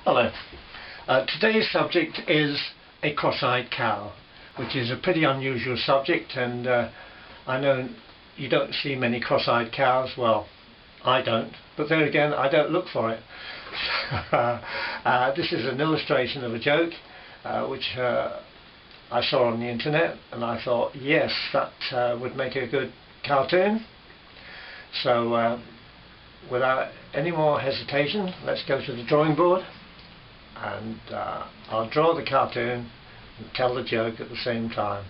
Hello. Today's subject is a cross-eyed cow, which is a pretty unusual subject, and I know you don't see many cross-eyed cows. Well, I don't, but then again I don't look for it. This is an illustration of a joke which I saw on the internet, and I thought, yes, that would make a good cartoon. So without any more hesitation, let's go to the drawing board, and I'll draw the cartoon and tell the joke at the same time.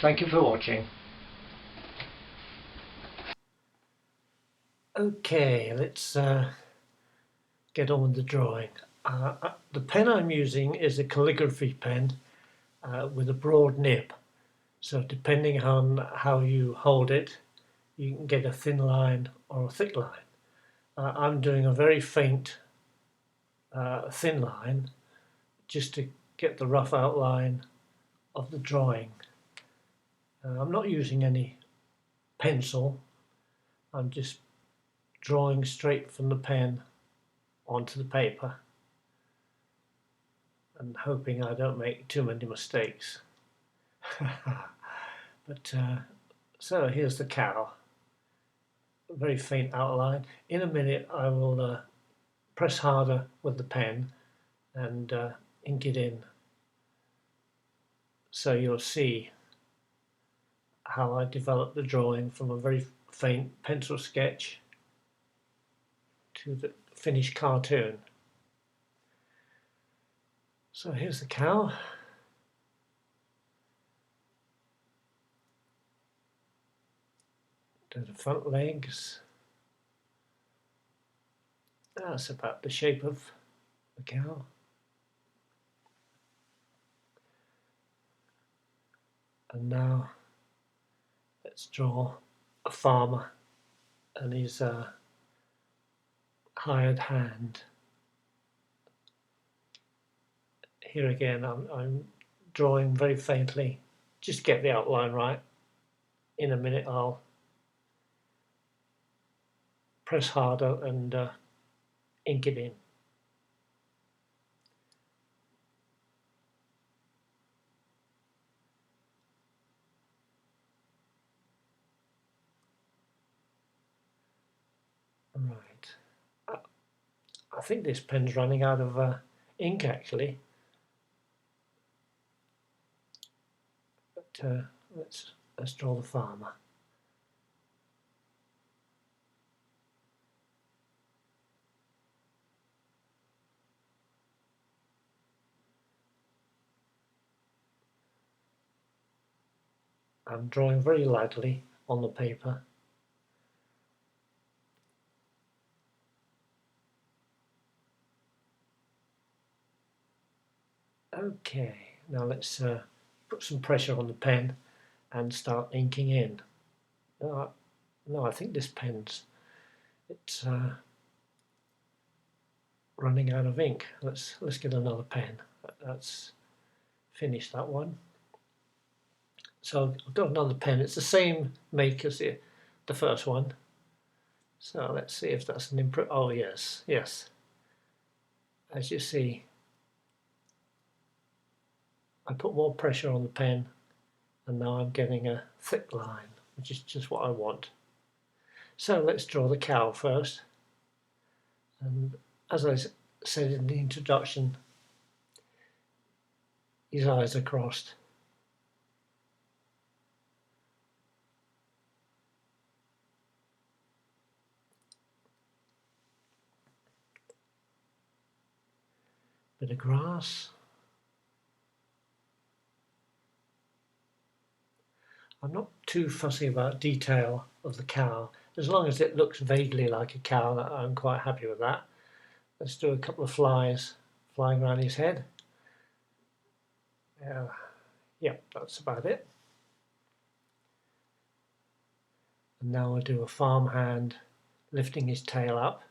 Thank you for watching. Okay, let's get on with the drawing. The pen I'm using is a calligraphy pen with a broad nib, so depending on how you hold it, you can get a thin line or a thick line. I'm doing a very faint thin line just to get the rough outline of the drawing. I'm not using any pencil, I'm just drawing straight from the pen onto the paper and hoping I don't make too many mistakes. But so here's the cow, a very faint outline. In a minute I will press harder with the pen and ink it in, so you'll see how I developed the drawing from a very faint pencil sketch to the finished cartoon. So here's the cow. Do the front legs. That's about the shape of the cow. And now let's draw a farmer and his hired hand. Here again I'm drawing very faintly, just get the outline right. In a minute I'll press harder and ink it in. Right. I think this pen's running out of ink actually. But let's draw the farmer. I'm drawing very lightly on the paper. Okay, now let's put some pressure on the pen and start inking in. No, I think this pen's running out of ink. Let's get another pen. That's finished that one. So I've got another pen. It's the same make as the first one. So let's see if that's an imprint. Oh yes, yes. As you see, I put more pressure on the pen, and now I'm getting a thick line, which is just what I want. So let's draw the cow first. And as I said in the introduction, his eyes are crossed. Bit of grass. I'm not too fussy about detail of the cow. As long as it looks vaguely like a cow, I'm quite happy with that. Let's do a couple of flies flying around his head. Yep, that's about it. And now I'll do a farmhand lifting his tail up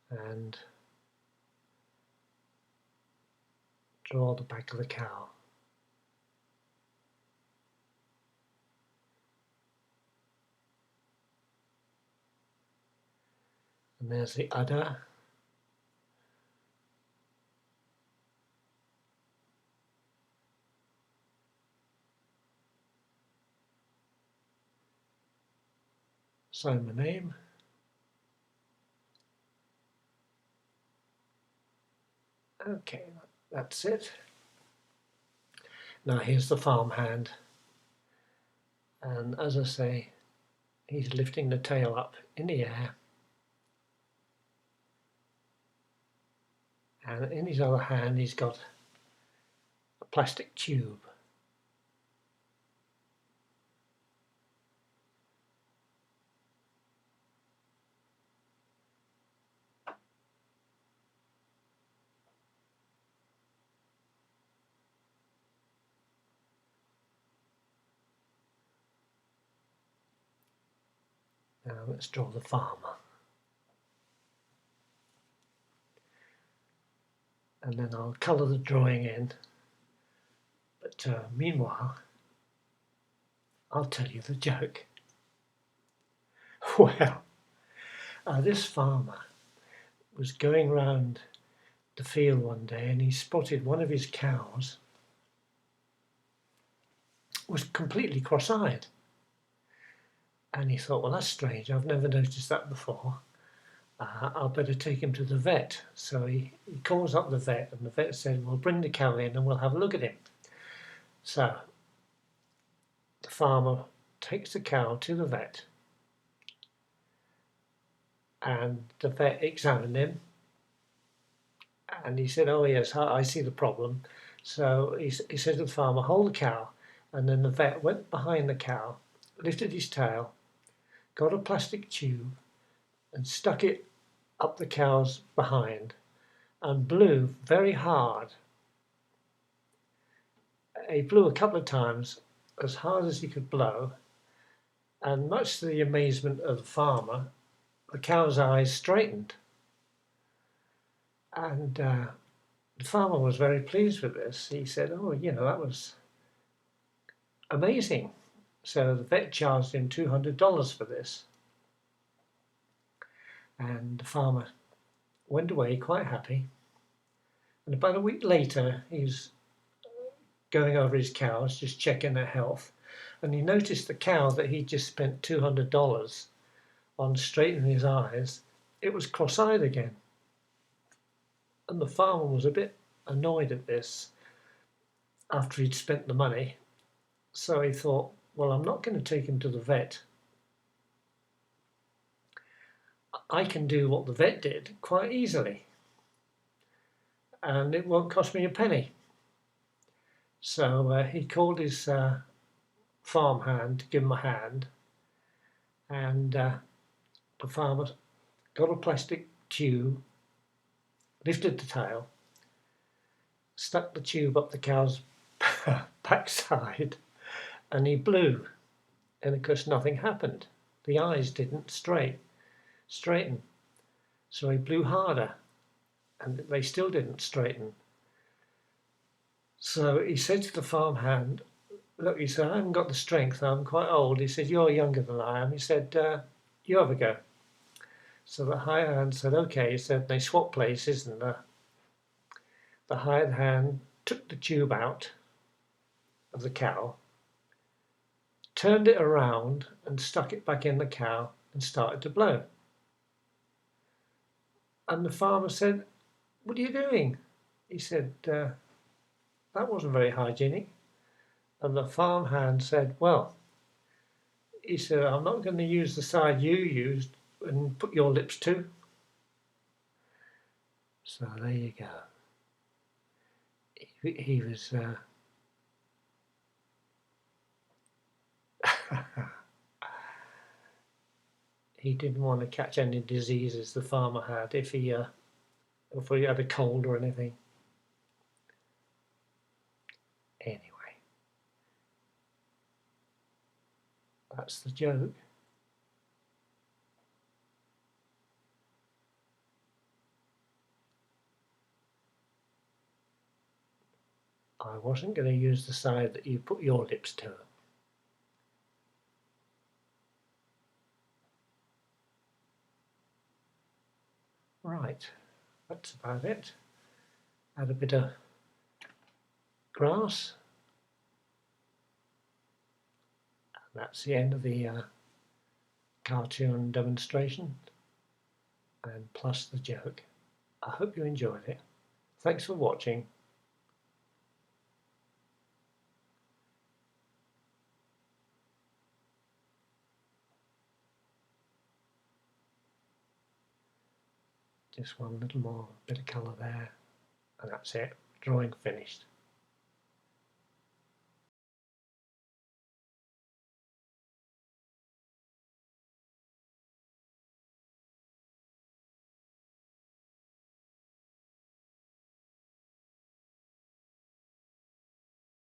and draw the back of the cow. And there's the udder. sign my name. Okay, that's it. Now here's the farmhand, and as I say, he's lifting the tail up in the air, and in his other hand he's got a plastic tube. Now let's draw the farmer. And then I'll colour the drawing in. But meanwhile, I'll tell you the joke. Well, this farmer was going round the field one day and he spotted one of his cows was completely cross-eyed. And he thought, well, that's strange, I've never noticed that before. I'll better take him to the vet. So he calls up the vet, and the vet said, well, bring the cow in and we'll have a look at him. So the farmer takes the cow to the vet, and the vet examined him, and he said, oh yes, I see the problem. So he said to the farmer, hold the cow, and then the vet went behind the cow, lifted his tail, got a plastic tube and stuck it up the cow's behind and blew very hard. He blew a couple of times, as hard as he could blow, and much to the amazement of the farmer, the cow's eyes straightened. And the farmer was very pleased with this. He said, oh, you know, that was amazing. So the vet charged him $200 for this. And the farmer went away quite happy. And about a week later, he's going over his cows, just checking their health. And he noticed the cow that he just spent $200 on straightening his eyes, it was cross-eyed again. And the farmer was a bit annoyed at this after he'd spent the money. So he thought, well, I'm not going to take him to the vet. I can do what the vet did quite easily, and it won't cost me a penny. So he called his farmhand to give him a hand, and the farmer got a plastic tube, lifted the tail, stuck the tube up the cow's backside, and he blew, and of course nothing happened. The eyes didn't straighten. So he blew harder, and they still didn't straighten. So he said to the farmhand, look, he said, I haven't got the strength, I'm quite old. He said, you're younger than I am. He said, you have a go. So the hired hand said, okay. He said, they swapped places, and the hired hand took the tube out of the cow, turned it around and stuck it back in the cow and started to blow. And the farmer said, what are you doing? He said, that wasn't very hygienic. And the farmhand said, well, he said, I'm not going to use the side you used and put your lips to. So there you go. He was he didn't want to catch any diseases the farmer had if he had a cold or anything. Anyway, that's the joke. I wasn't going to use the side that you put your lips to. Right, that's about it. Add a bit of grass. And that's the end of the cartoon demonstration and plus the joke. I hope you enjoyed it. Thanks for watching. Just one little more bit of colour there, and that's it. Drawing finished.